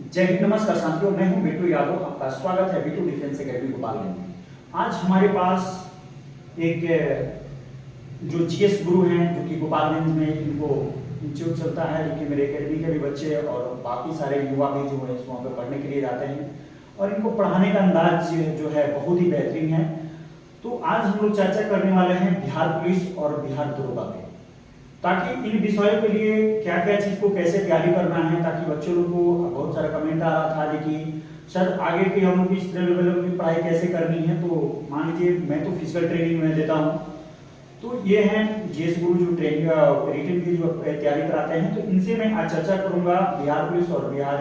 जय हिंद, नमस्कार साथियों, मैं हूं बिट्टू यादव। आपका स्वागत है बिट्टू डिफेंस एकेडमी गोपालगंज में। आज हमारे पास एक जो जीएस गुरु हैं, जो कि गोपालगंज में इनको इंस्टीट्यूट चलता है, जो कि मेरे एकेडमी के भी बच्चे और बाकी सारे युवा भी जो है वहाँ पर पढ़ने के लिए जाते हैं और इनको पढ़ाने का अंदाज जो है बहुत ही बेहतरीन है। तो आज हम लोग चर्चा करने वाले हैं बिहार पुलिस और बिहार दरोगा पे, ताकि इन विषयों के लिए क्या क्या चीज को कैसे तैयारी करना है, ताकि बच्चों लोग को बहुत सारा कमेंट आ रहा था कि सर आगे की हम लोग इस लेवल की पढ़ाई कैसे करनी है। तो मान लीजिए मैं तो फिजिकल ट्रेनिंग में देता हूँ, तो ये हैं जीएस गुरु जो ट्रेनिंग रिटन की जो तैयारी कराते हैं। तो इनसे मैं आज चर्चा करूंगा बिहार पुलिस और बिहार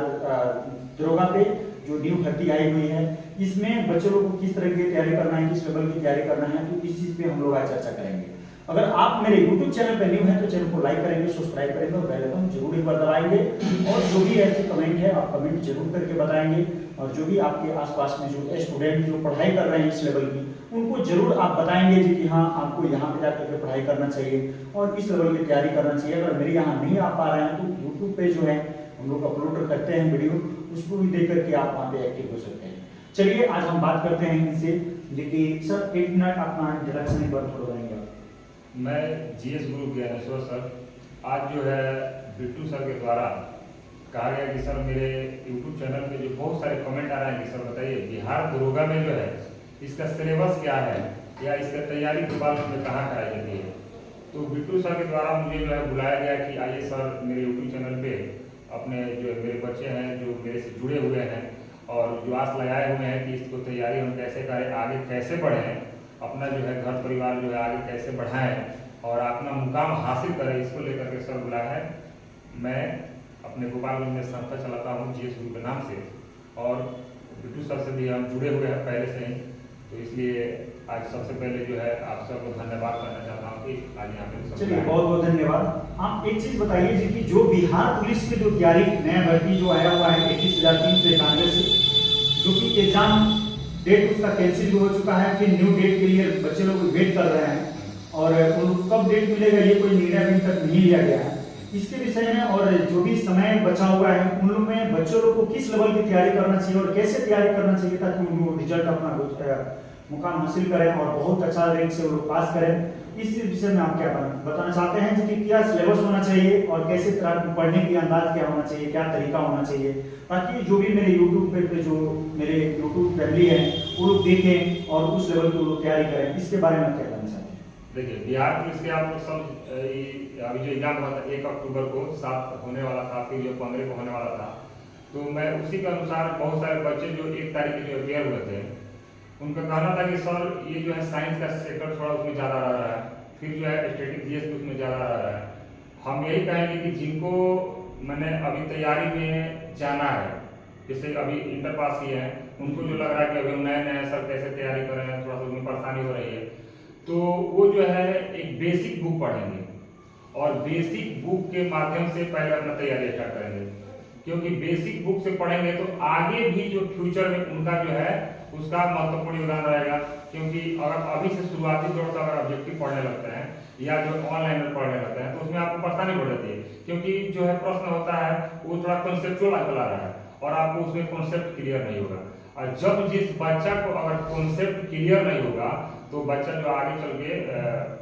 दरोगा पे जो न्यू भर्ती आई हुई है, इसमें बच्चों लोग को किस तरह की तैयारी करना है, किस लेवल की तैयारी करना है। तो इस चीज पे हम लोग आज चर्चा करेंगे। अगर आप मेरे YouTube चैनल पर न्यू हैं तो चैनल को लाइक करेंगे, सब्सक्राइब करेंगे और बेल आइकन जरूर एक बार दबाएंगे। और जो भी ऐसे कमेंट है आप कमेंट जरूर करके बताएंगे। और जो भी आपके आसपास में जो स्टूडेंट जो पढ़ाई कर रहे हैं इस लेवल की, उनको जरूर आप बताएंगे जी कि हाँ आपको यहाँ पे जाकर के पढ़ाई करना चाहिए और इस लेवल की तैयारी करना चाहिए। अगर मेरे यहाँ नहीं आ पा रहे हैं तो यूट्यूब पे जो है हम लोग अपलोड करते हैं वीडियो, उसको भी देख करके आप वहाँ पे एक्टिव हो सकते हैं। चलिए आज हम बात करते हैं इनसे। देखिए सर, 1 मिनट अपना इंट्रोडक्शन एक बार थोड़ा करेंगे। मैं जीएस गुरु ज्ञानेश्वर सर, आज जो है बिट्टू सर के द्वारा कहा गया कि सर मेरे यूट्यूब चैनल पे जो बहुत सारे कमेंट आ रहे हैं कि सर बताइए बिहार दरोगा में जो है इसका सिलेबस क्या है या इसका तैयारी गोपालगंज में कहाँ कराई जाती है। तो बिट्टू सर के द्वारा मुझे जो है बुलाया गया कि आइए सर मेरे यूट्यूब चैनल पे अपने जो मेरे बच्चे हैं जो मेरे से जुड़े हुए हैं और जो आस लगाए हुए हैं कि इसको तैयारी हम कैसे करें, आगे कैसे बढ़ें, अपना जो है घर परिवार जो है आगे कैसे बढ़ाएं और अपना मुकाम हासिल करें, इसको लेकर के सर बुलाया है। मैं अपने गोपालगंज में संस्था चलाता हूँ जीएस गुरु के नाम से और बिट्टू सर से भी हम जुड़े हुए हैं पहले से ही। तो इसलिए आज सबसे पहले जो है आप सबको धन्यवाद करना चाहता हूँ कि आज यहाँ पे। चलिए बहुत बहुत धन्यवाद। आप एक चीज बताइए जी कि जो बिहार पुलिस की जो तैयारी नया भर्ती जो आया हुआ है 21,391 से, जो कि एग्जाम डेट उसका कैंसिल भी हो चुका है, फिर न्यू डेट के लिए बच्चे लोग वेट कर रहे हैं और उनको कब डेट मिलेगा ये कोई निर्णय अभी तक नहीं लिया गया है इसके विषय में। और जो भी समय बचा हुआ है उन लोग में बच्चों लोग को किस लेवल की तैयारी करना चाहिए और कैसे तैयारी करना चाहिए ताकि उनको रिजल्ट अपना मुकाम हासिल करें और बहुत अच्छा रैंक से वो लोग पास करें। इस विषय में आप क्या बताना चाहते हैं जी कि क्या सिलेबस होना चाहिए और कैसे पढ़ने की अंदाज क्या होना चाहिए, क्या तरीका होना चाहिए, ताकि जो भी मेरे YouTube पे जो मेरे YouTube फैमिली है वो लोग देखें और उस लेवल की लोग तैयारी करें। इसके बारे में क्या कहना चाहते हैं? देखिए बिहार पुलिस के आप लोग सब अभी जो एग्जाम हुआ था 1 अक्टूबर को 7 होने वाला था, फिर जो 15 को होने वाला था, तो मैं उसी के अनुसार बहुत सारे बच्चे जो 1 तारीख के जो अपेयर हुए थे उनका कहना था कि सर ये जो है साइंस का सेक्टर थोड़ा उसमें ज़्यादा रह रहा है, फिर जो है स्टैटिक जीएस उसमें ज़्यादा रह रहा है। हम यही कहेंगे कि जिनको मैंने अभी तैयारी में जाना है, जैसे अभी इंटर पास किए हैं, उनको जो लग रहा है कि अभी हम नए नए सर कैसे तैयारी कर रहे हैं, थोड़ा सा उसमें परेशानी हो रही है, तो वो जो है एक बेसिक बुक पढ़ेंगे और बेसिक बुक के माध्यम से पहले अपना तैयारी स्टार्ट करेंगे, क्योंकि बेसिक बुक से पढ़ेंगे तो आगे भी जो फ्यूचर में उनका जो है उसका महत्वपूर्ण योगदान रहेगा। क्योंकि अगर अभी से शुरुआती दौर से अगर ऑब्जेक्टिव पढ़ने लगते हैं या जो ऑनलाइन में पढ़ने लगते हैं तो उसमें आपको परेशानी हो जाती है, क्योंकि जो है प्रश्न होता है वो थोड़ा कॉन्सेप्चुअल आ रहा है और आपको उसमें कॉन्सेप्ट क्लियर नहीं होगा। और जब जिस बच्चा को अगर कॉन्सेप्ट क्लियर नहीं होगा तो बच्चा जो आगे चल के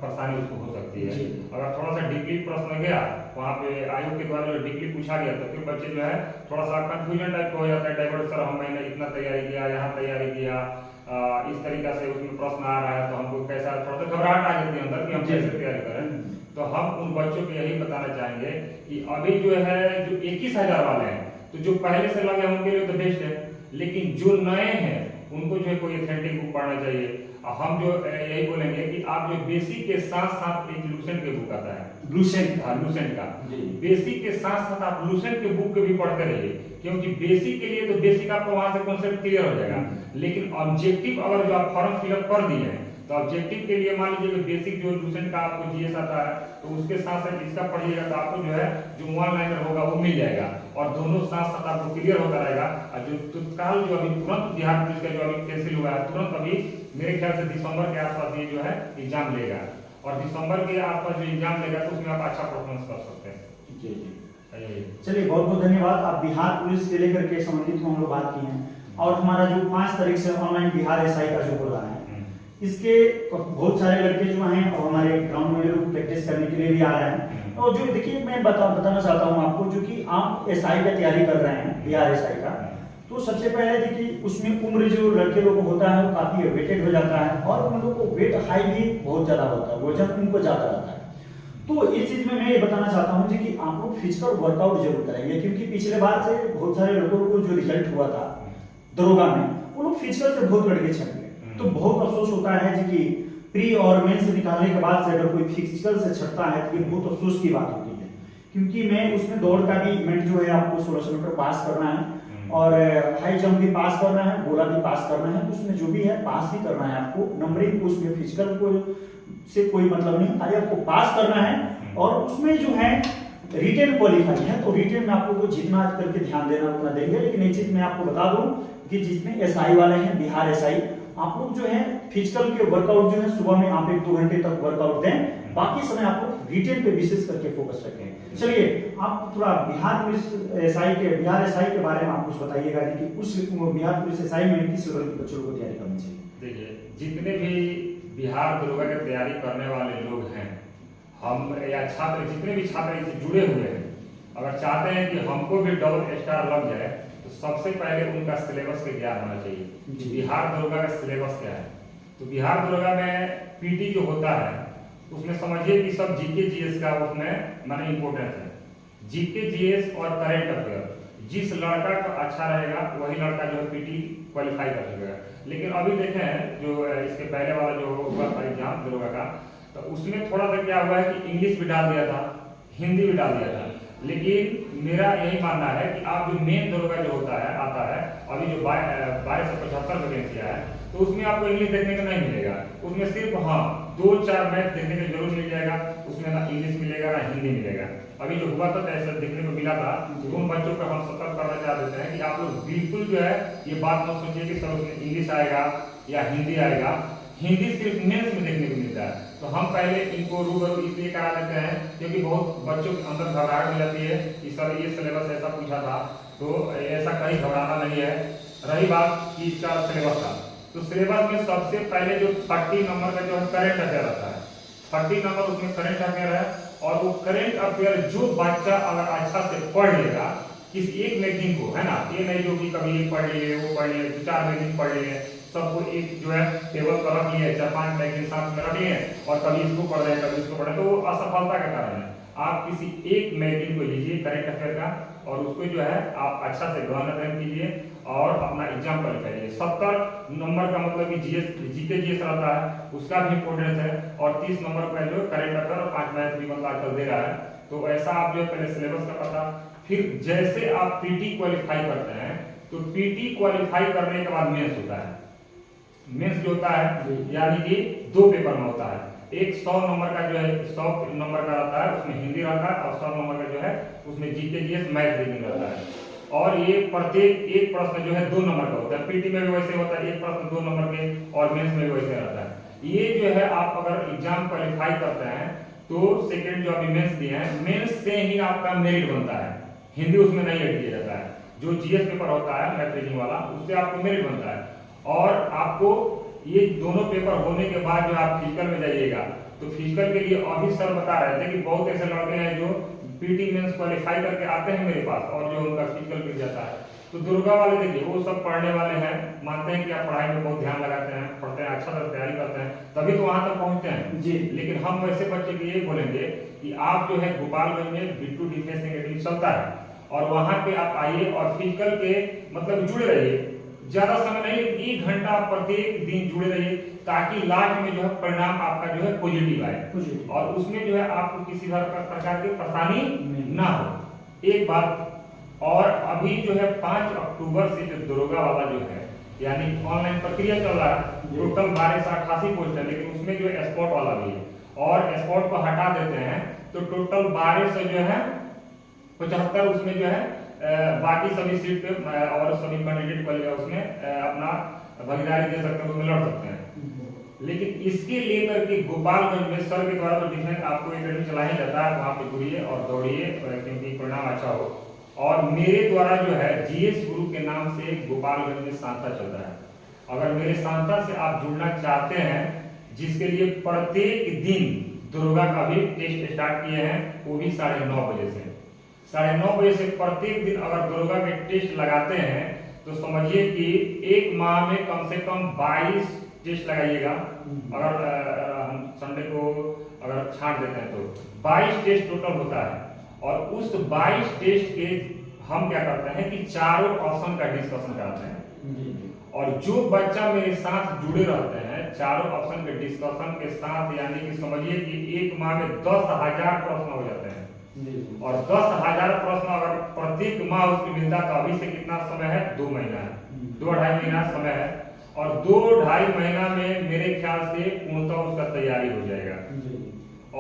परेशानी उसको हो सकती है। अगर थोड़ा सा डीपली प्रश्न गया वहाँ पे आयोग के द्वारा जो डीपली पूछा गया तो फिर बच्चे जो है थोड़ा सा कंफ्यूजन टाइप का हो जाता है, डाइवर्ट सर मैंने इतना तैयारी किया, यहाँ तैयारी किया, इस तरीका से उसमें प्रश्न आ रहा है तो हमको कैसा थोड़ा सा घबराहट आ जाती है अंदर कि हम कैसे तैयारी करें। तो हम उन बच्चों को यही बताना चाहेंगे कि अभी जो है जो 21,000 वाले हैं तो जो पहले से लगे हैं उनके लिए तो बेस्ट है, लेकिन जो नए हैं उनको जो है कोई ऑथेंटिक बुक पढ़ना चाहिए। हम जो यही बोलेंगे कि आप जो बेसिक के साथ साथ एक लूसेंट के बुक आता है, लूसेंट का बेसिक के साथ साथ आप लूसेंट के बुक भी पढ़ते रहिए, क्योंकि बेसिक के लिए तो बेसिक आपको वहां से कॉन्सेप्ट क्लियर हो जाएगा, लेकिन ऑब्जेक्टिव अगर जो आप फॉर्म फिलअप कर दिए हैं तो ऑब्जेक्टिव के लिए मान लीजिए कि बेसिक जो लूसेंट का आपको जीएस आता है तो उसके साथ साथ इसका पढ़िएगा तो आपको जो है जो वन लाइनर होगा वो मिल जाएगा और दोनों साथ साथ आपको क्लियर होता रहेगा। और जो तत्काल जो अभी तुरंत बिहार पुलिस का जो अभी कैंसिल हुआ है, तुरंत अभी मेरे ख्याल से दिसंबर के आसपास ये जो है एग्जाम लेगा और दिसंबर के आसपास जो एग्जाम लेगा तो उसमें आप अच्छा परफॉर्मेंस कर सकते हैं। जी। चलिए बहुत बहुत धन्यवाद। आप बिहार पुलिस से लेकर के संबंधित हम लोग बात की हैं और हमारा जो 5 तारीख से ऑनलाइन बिहार एसआई का जो हो रहा है, इसके बहुत सारे लड़के जो हैं और हमारे ग्राउंड में लोग प्रैक्टिस करने के लिए भी आ रहे हैं। और जो देखिए मैं बताना चाहता हूँ आपको, जो कि आप एसआई का तैयारी कर रहे हैं बिहार एसआई का, तो सबसे पहले देखिए उसमें उम्र जो लड़के लोग को होता है वो काफी वेटेड हो जाता है और उन लोगों को वेट हाई भी बहुत ज्यादा होता है, वजन उनको ज्यादा रहता है। तो इस चीज में मैं ये बताना चाहता हूँ कि आप लोग फिजिकल वर्कआउट जरूर करेंगे, क्योंकि पिछले बार से बहुत सारे लोगों को जो रिजल्ट हुआ था दरोगा में, वो लोग फिजिकल से बहुत लड़के छट गए। तो बहुत अफसोस होता है जी कि प्री और मेंस निकालने के बाद से अगर कोई फिजिकल से छटता है तो ये बहुत अफसोस की बात होती है, क्योंकि मैं उसमें दौड़ का भी इवेंट जो है आपको 1600 मीटर पास करना है और हाई जंप भी पास करना है, गोला भी पास करना है, तो उसमें जो भी है पास ही करना है आपको। नंबरिंग को उसमें फिजिकल को से कोई मतलब नहीं, खाली आपको पास करना है। और उसमें जो है रिटेन क्वालिफाई है, तो रिटेन में आपको जितना करके ध्यान देना उतना देंगे। लेकिन एक चीज मैं आपको बता दूं कि जितने एसआई वाले हैं बिहार एसआई, आप लोग जो है फिजिकल के वर्कआउट जो है सुबह में आप 1-2 घंटे तक वर्कआउट दें, बाकी समय आप लोग रिटेन पे विशेष करके फोकस रखें। चलिए आप थोड़ा बिहार पुलिस एसआई के बारे में आप कुछ बताइएगा कि उस बिहार पुलिस एसआई में किस लेवल के बच्चों को तैयारी करनी चाहिए। देखिए जितने भी बिहार दरोगा की तैयारी करने वाले लोग हैं, हम या छात्र जितने भी छात्र इससे जुड़े हुए हैं, अगर चाहते हैं कि हमको भी डबल स्टार लग जाए तो सबसे पहले उनका सिलेबस का ज्ञान होना चाहिए। बिहार दरोगा का सिलेबस क्या है, तो बिहार दरोगा में पीटी जो होता है उसमें समझिए कि सब जीके जीएस का उसमें माने इंपॉर्टेंस है। जीके जीएस और करंट अफेयर, जिस लड़का का अच्छा रहेगा वही लड़का जो है पीटी क्वालिफाई कर सकेगा। लेकिन अभी देखें जो इसके पहले वाला जो हुआ था एग्जाम दरोगा का, तो उसमें थोड़ा सा क्या हुआ है कि इंग्लिश भी डाल दिया था, हिंदी भी डाल दिया था। लेकिन मेरा यही मानना है कि आप जो मेन दरोगा जो होता है आता है अभी जो 1275 वैकेंसी है, तो उसमें आपको इंग्लिश देखने को नहीं मिलेगा। उसमें सिर्फ 2-4 मैथ देखने को जरूर मिल जाएगा, उसमें ना इंग्लिश मिलेगा ना हिंदी मिलेगा। अभी जो हुआ था ऐसा देखने को मिला था, तो उन बच्चों को हम सतर्क करना चाह देते हैं कि आप लोग बिल्कुल जो है ये बात मत सोचिए कि सर उसमें इंग्लिश आएगा या हिंदी आएगा। हिंदी सिर्फ मेंस में देखने को मिलता है, तो हम पहले इनको रूबरू इसलिए करा देते हैं क्योंकि बहुत बच्चों के अंदर घबराहट हो जाती है कि सर ये सिलेबस ऐसा पूछा था, तो ऐसा कहीं घबराना नहीं है। रही बात कि इसका सिलेबस का, तो सिलेबस में सबसे पहले जो 30 नंबर का जो है करंट अफेयर आता है, 30 नंबर उसमें करंट अफेयर है। और वो करंट अफेयर जो बच्चा अगर अच्छा से पढ़ लेगा किसी एक मैगजीन को, है ना, ये नहीं जो कि कभी ये पढ़ लिए वो पढ़ लिए, 4 मैगजीन पढ़ लिए, सबको एक जो है टेबल पर रख लिए, 4-5 मैगजीन साथ में रख लिए और कभी इसको पढ़ रहे हैं कभी इसको पढ़ रहे हैं, तो वो असफलता का कारण है। आप किसी एक मैगजीन को लीजिए करंट अफेयर का और उसको जो है आप अच्छा से गहन अध्ययन कीजिए और अपना एग्जाम क्वालिफाई कीजिए। 70 नंबर का मतलब कि जीके जीएस रहता है, उसका भी इंपॉर्टेंस है। और 30 नंबर का जो करंट अफेयर और 5 मैथ भी मतलब आजकल दे रहा है। तो ऐसा आप जो पहले सिलेबस का पता, फिर जैसे आप पीटी क्वालिफाई करते हैं तो पीटी क्वालिफाई करने के बाद मेंस होता है। मेंस जो होता है यानी कि 2 पेपर में होता है, एक 100 नंबर का जो है 100 नंबर का रहता है, उसमें हिंदी रहता है, और 100 नंबर का जो है उसमें जीके जीएस मैथ रीजनिंग रहता है। और ये प्रत्येक एक प्रश्न जो है 2 नंबर का होता है, पीटी में भी वैसे होता है, एक प्रश्न 2 नंबर के, और मेंस में भी वैसे रहता है। ये जो है आप अगर एग्जाम क्वालिफाई करते हैं तो सेकेंड जो अभी मेंस दिए हैं, मेंस से ही आपका मेरिट बनता है, हिंदी उसमें नहीं ऐड किया जाता है। जो जीएस पेपर होता है मैथ रीजनिंग वाला, उससे आपको मेरिट बनता है। और आपको ये दोनों पेपर होने के बाद जो आप फिजिकल में जाइएगा, तो फिजिकल के लिए अभी सर बता रहे थे कि बहुत ऐसे लड़के हैं जो पीटी मेंस क्वालिफाई करके आते हैं मेरे पास और जो उनका फिजिकल मिल जाता है। तो दुर्गा वाले देखिए वो सब पढ़ने वाले हैं, मानते हैं कि आप पढ़ाई में बहुत ध्यान लगाते हैं, पढ़ते हैं, अच्छा से तैयारी करते हैं, तभी तो वहां तक पहुंचते हैं जी। लेकिन हम वैसे बच्चे के लिए बोलेंगे कि आप जो है गोपालगंज में बिट्टू डिफेंस एकेडमी चलता है और वहां पे आप आइए और फिजिकल के मतलब जुड़े रहिए, ज्यादा समय नहीं, 1 घंटा प्रत्येक दिन जुड़े रहिए, ताकि लास्ट में जो है परिणाम आपका जो है पॉजिटिव आए और उसमें जो है आपको किसी प्रकार की परेशानी ना हो। एक बात और, अभी जो है 5 अक्टूबर से जो दरोगा वाला जो है यानी ऑनलाइन प्रक्रिया चल रहा है, टोटल 1288 पोस्ट है, लेकिन उसमें जो है स्पॉट वाला भी है, और स्पॉट को हटा देते हैं तो टोटल 1200 जो है 75 उसमें जो है बाकी सभी सीट पे और सभी कैंडिडेट को उसमें अपना भागीदारी दे सकते हैं, उसमें लड़ सकते हैं। लेकिन इसके लेकर के गोपालगंज में सर के द्वारा तो डिफेंस आपको एकेडमी चला ही जाता है, वहाँ पे जुड़िए और दौड़िए क्योंकि परिणाम अच्छा हो। और मेरे द्वारा जो है जीएस गुरु के नाम से गोपालगंज में संस्था चल रहा है। अगर मेरे संस्था से आप जुड़ना चाहते हैं, जिसके लिए प्रत्येक दिन दरोगा का भी टेस्ट स्टार्ट किए हैं, वो भी 9:30 बजे से 9:30 बजे से प्रत्येक दिन अगर दरोगा के टेस्ट लगाते हैं तो समझिए कि एक माह में कम से कम 22 टेस्ट लगाइएगा। अगर हम संडे को अगर छांट देते हैं तो 22 टेस्ट टोटल होता है। और उस 22 टेस्ट के हम क्या करते हैं कि चारों ऑप्शन का डिस्कशन कराते हैं। और जो बच्चा मेरे साथ जुड़े रहते हैं चारों ऑप्शन के डिस्कशन के साथ, यानी कि समझिए कि एक माह में 10,000 प्रश्न हो जाते हैं। और 10,000 प्रश्न अगर प्रत्येक माह उसकी मिलता तो अभी से कितना समय है, 2 महीना है, 2-2.5 महीना समय है। और 2-2.5 महीना में मेरे ख्याल से पूर्णतः उसका तैयारी हो जाएगा।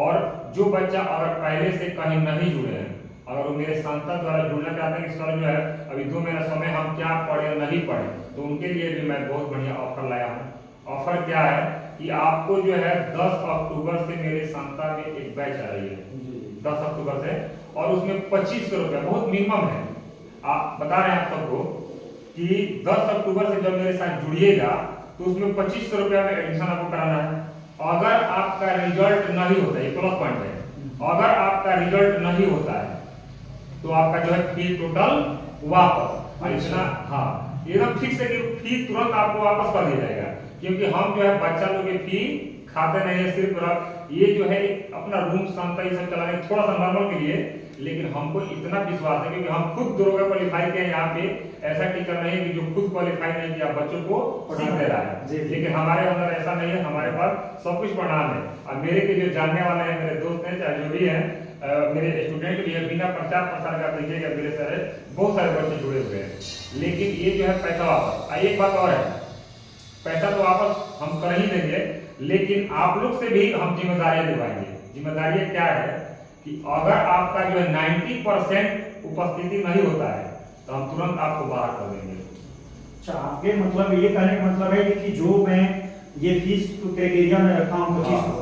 और जो बच्चा अगर पहले से कहीं नहीं जुड़े हैं, अगर वो मेरे संस्था द्वारा जुड़ना चाहते हैं कि सर जो है अभी 2 महीना समय हम क्या पढ़े या नहीं पढ़े, तो उनके लिए भी मैं बहुत बढ़िया ऑफर लाया हूँ। ऑफर क्या है कि आपको जो है 10 अक्टूबर से मेरे संस्था में एक बैच आ रही है, 10 अक्टूबर से, और उसमें 2500 रुपया बहुत मिनिमम है। आप बता रहे हैं आप सबको कि 10 अक्टूबर से जब मेरे साथ जुड़िएगा तो उसमें 2500 रुपया में एडमिशन आपको कराना है। अगर आपका रिजल्ट नहीं होता है, प्लस पॉइंट है, अगर आपका रिजल्ट नहीं होता है तो आपका जो है फी टोटल वापस। इतना हाँ एकदम फिक्स है कि फी तुरंत आपको वापस कर दिया जाएगा, क्योंकि हम जो है बच्चा लोग की फी खाते नहीं है। सिर्फ ये जो है अपना रूम संस्था ये सब चलाने थोड़ा सा नॉर्मल के लिए, लेकिन हमको इतना विश्वास है क्योंकि हम खुद दरोगा क्वालिफाई किए हैं। यहाँ पे ऐसा टीचर नहीं है कि जो खुद क्वालिफाई नहीं किया बच्चों को सीख दे रहा है, लेकिन हमारे अंदर ऐसा नहीं है। हमारे पास सब कुछ प्रणाम है। और मेरे के जो जानने वाले हैं, मेरे दोस्त हैं, चाहे जो भी हैं, मेरे स्टूडेंट भी है, बिना प्रचार प्रसार का देखिएगा मेरे सारे बहुत सारे बच्चे जुड़े हुए हैं। लेकिन ये जो है पैसा वापस, एक बात और है, पैसा तो वापस हम कर ही देंगे, लेकिन आप लोग से भी हम जिम्मेदारियां निभाएंगे। जिम्मेदारियां क्या है कि अगर आपका जो है 90% उपस्थिति नहीं होता है तो हम तुरंत आपको बाहर कर देंगे। अच्छा, आपके मतलब ये कहने का मतलब है कि जो मैं ये फीस क्राइटेरिया में रखा हूँ 2500,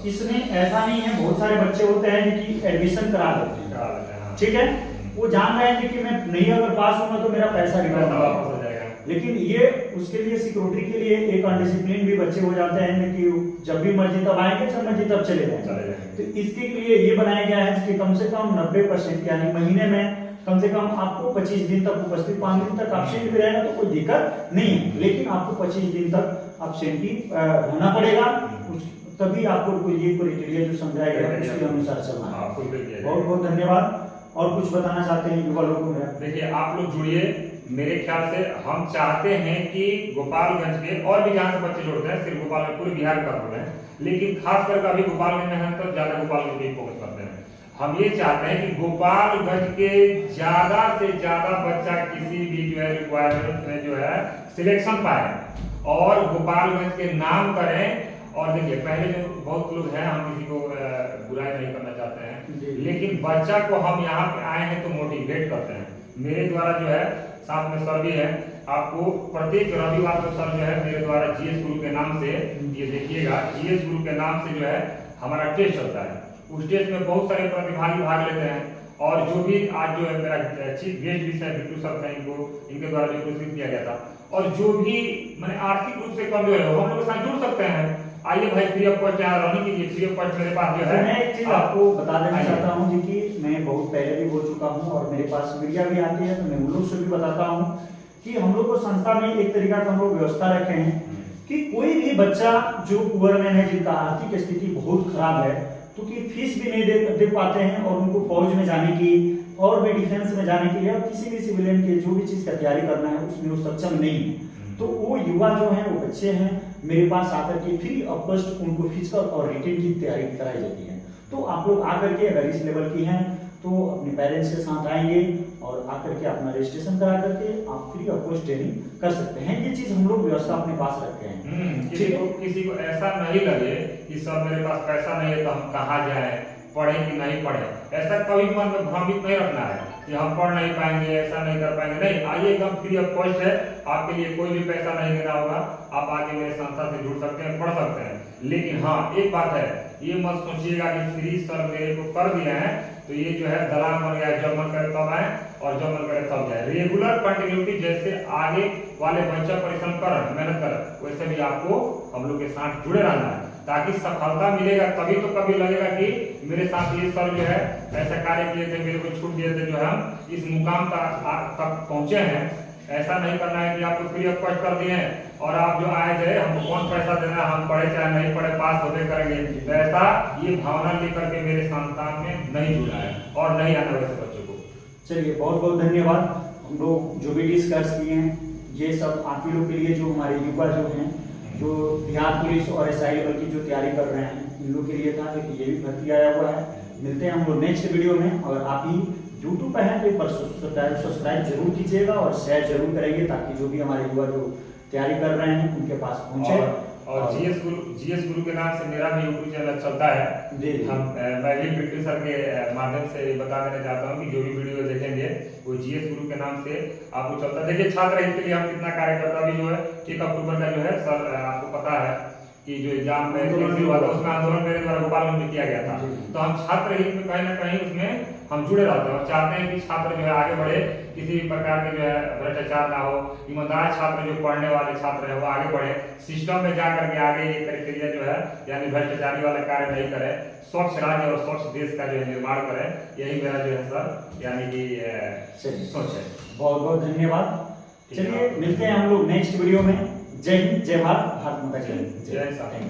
इसमें ऐसा नहीं है, बहुत सारे बच्चे होते हैं कि एडमिशन करा लेते हैं, ठीक है, वो जान रहे हैं कि मैं नहीं अगर पास होगा तो मेरा पैसा रिटर्न वापस हो जाएगा। लेकिन ये उसके लिए सिक्योरिटी के लिए एक अनडिसिप्लिन भी बच्चे हो जाते हैं कि जब भी मर्जी तब आएंगे, जब मर्जी तब चले जाएंगे। तो इसके लिए ये बनाया गया है कि कम से कम 90% यानी महीने में कम से कम आपको 25 दिन तक उपस्थित, 5 दिन तक एब्सेंट भी रहेगा तो कोई दिक्कत नहीं है, लेकिन आपको 25 दिन तक एब्सेंटी रहना पड़ेगा, तभी आपको ये क्राइटेरिया जो समझाया गया है उसके अनुसार चलना है। बहुत बहुत धन्यवाद। और कुछ बताना चाहते हैं युवा लोगों को? देखिए, आप लोग जुड़िए। मेरे ख्याल से हम चाहते हैं कि गोपालगंज के और भी जहाँ से बच्चे जुड़ते हैं, सिर्फ गोपालगंज पूरे बिहार का बोल रहे हैं, लेकिन खास करके अभी गोपालगंज में है तो ज्यादा गोपालगंज पे फोकस करते हैं। हम ये चाहते हैं कि गोपालगंज के ज्यादा से ज्यादा बच्चा किसी भी जो है रिक्वायरमेंट में जो है सिलेक्शन पाए और गोपालगंज के नाम करें। और देखिए, पहले जो बहुत लोग हैं, हम किसी को बुराई नहीं करना चाहते हैं, लेकिन बच्चा को हम यहाँ पे आए हैं तो मोटिवेट करते हैं। मेरे द्वारा जो है साथ में सर भी है, आपको प्रत्येक रविवार को सर जो है मेरे द्वारा जीएस गुरु के नाम से, ये देखिएगा, जीएस गुरु के नाम से जो है हमारा टेस्ट चलता है। उस टेस्ट में बहुत सारे प्रतिभागी भाग लेते हैं। और जो भी आज जो है मेरा चीफ गेस्ट भी है बिट्टू सर थे, इनके द्वारा जो पुरस्कृत किया गया था। और जो भी मैंने आर्थिक रूप से कमजोर है वो हम लोग के साथ जुड़ सकते हैं। आइए भाई, फ्री ऑफ कॉस्ट यहाँ रनिंग कीजिए, फ्री ऑफ कॉस्ट मेरे पास जो है। मैं एक चीज आपको बता देना चाहता हूँ जी कि मैं बहुत पहले भी बोल चुका हूँ और मेरे पास मीडिया भी आती है, तो मैं उन लोग से भी बताता हूँ कि हम लोग को संस्था में एक तरीका का हम लोग व्यवस्था रखे हैं कि कोई भी बच्चा जो पुअर मैन है, जिनका आर्थिक स्थिति बहुत खराब है, तो कि फीस भी नहीं दे पाते हैं और उनको फौज में जाने की और भी डिफेंस में जाने के लिए और किसी भी सिविलियन के जो भी चीज का तैयारी करना है उसमें वो सक्षम नहीं है, तो वो युवा जो है, वो बच्चे हैं, मेरे पास आकर के फ्री ऑफ कॉस्ट उनको फिजिकल और रिटेन की तैयारी कराई जाती है। तो आप लोग आकर के अगर इस लेवल की हैं तो अपने पेरेंट्स के साथ आएंगे और आकर के अपना रजिस्ट्रेशन करा करके आप फ्री ऑफ कॉस्ट ट्रेनिंग कर सकते हैं। ये चीज हम लोग व्यवस्था अपने पास रखते हैं। किसी को ऐसा नहीं लगे कि सर मेरे पास पैसा नहीं है तो हम कहाँ जाए, पढ़े कि नहीं पढ़े, ऐसा कभी मन में भ्रमित नहीं रखना है। कि हम पढ़ नहीं पाएंगे, ऐसा नहीं कर पाएंगे, नहीं, आइए, एकदम फ्री ऑफ कॉस्ट है, आपके लिए कोई भी पैसा नहीं देना होगा, आप आगे मेरे संस्था से जुड़ सकते हैं, पढ़ सकते हैं। लेकिन हाँ, एक बात है, ये मत सोचिएगा कि फ्री सर मेरे को कर दिए हैं तो ये जो है दलाल बन गया, जब मन करे तब आए और जब मन करे तब जाए। रेगुलर कंटिन्यूटी, जैसे आगे वाले बच्चा परिश्रम कर रहे हैं, मेहनत कर रहे हैं, वैसे भी आपको हम लोग के साथ जुड़े रहना है, ताकि सफलता मिलेगा। तभी तो कभी लगेगा कि मेरे साथ ये सर जो है ऐसा कार्य किए थे, मेरे को छूट दिए थे, जो है हम इस मुकाम तक पहुंचे हैं। ऐसा नहीं करना है कि आपको फ्री ऑफ कॉस्ट कर दिए हैं और आप जो आए थे, हमको कौन पैसा देना, हम पढ़े चाहे नहीं पढ़े, पास होते करेंगे, तो ऐसा ये भावना लेकर के मेरे संस्थान में नहीं जुड़ा है और नहीं आना वैसे बच्चों को। चलिए, बहुत बहुत धन्यवाद। हम लोग जो भी डिस्कस किए हैं, ये सब आप ही लोग के लिए, जो हमारे युवा जो हैं, जो बिहार पुलिस और SI लेवल की जो तैयारी कर रहे हैं, इन लोग के लिए था कि ये भी भर्ती आया हुआ है। मिलते हैं हम लोग नेक्स्ट वीडियो में। और आप ही यूट्यूब पर हैं तो एक बार सब्सक्राइब जरूर कीजिएगा और शेयर जरूर करेंगे, ताकि जो भी हमारे युवा जो तैयारी कर रहे हैं उनके पास पहुंचे। और जीएस गुरु के नाम से मेरा भी यूट्यूब चैनल चलता है। मैं भी बिट्टू सर के माध्यम से बता देना चाहता हूँ कि जो भी वीडियो देखेंगे वो जीएस गुरु के नाम से आपको चलता है। देखिए, छात्र हित के लिए हम कितना कार्य करता भी जो है, 1 अक्टूबर का जो है सर, आपको पता है कि जो एग्जाम में हुआ था उसमें आंदोलन मेरे द्वारा गोपालगंज में किया गया था। तो हम छात्र हित में कहीं ना कहीं उसमें हम जुड़े रहते हैं और चाहते हैं कि छात्र जो है आगे बढ़े, किसी भी प्रकार के जो है भ्रष्टाचार ना हो, ईमानदार छात्र, जो पढ़ने वाले छात्र है वो आगे बढ़े, सिस्टम में जा करके आगे ये प्रक्रिया जो है यानी भ्रष्टाचारी वाला कार्य नहीं करे, स्वच्छ राज्य और स्वच्छ देश का जो है निर्माण करे। यही मेरा जो है सर यानी कि सोच है। बहुत बहुत धन्यवाद। चलिए, मिलते हैं हम लोग नेक्स्ट वीडियो में। जय हिंद, जय भारत, भारत माता की जय। जय साहब।